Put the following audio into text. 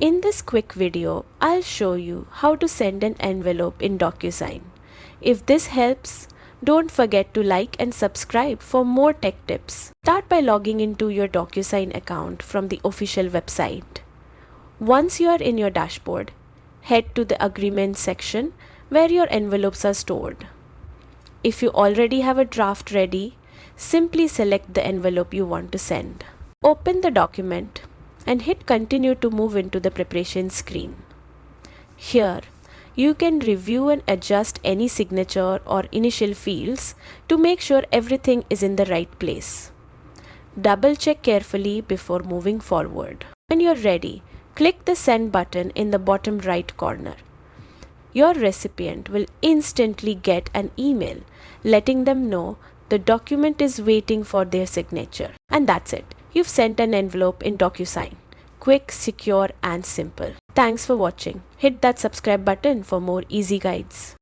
In this quick video, I'll show you how to send an envelope in DocuSign. If this helps, don't forget to like and subscribe for more tech tips. Start by logging into your DocuSign account from the official website. Once you are in your dashboard, head to the Agreements section where your envelopes are stored. If you already have a draft ready, simply select the envelope you want to send. Open the document and hit Continue to move into the preparation screen. Here, you can review and adjust any signature or initial fields to make sure everything is in the right place. Double check carefully before moving forward. When you're ready, click the Send button in the bottom right corner. Your recipient will instantly get an email letting them know the document is waiting for their signature. And that's it. You've sent an envelope in DocuSign. Quick, secure, and simple. Thanks for watching. Hit that subscribe button for more easy guides.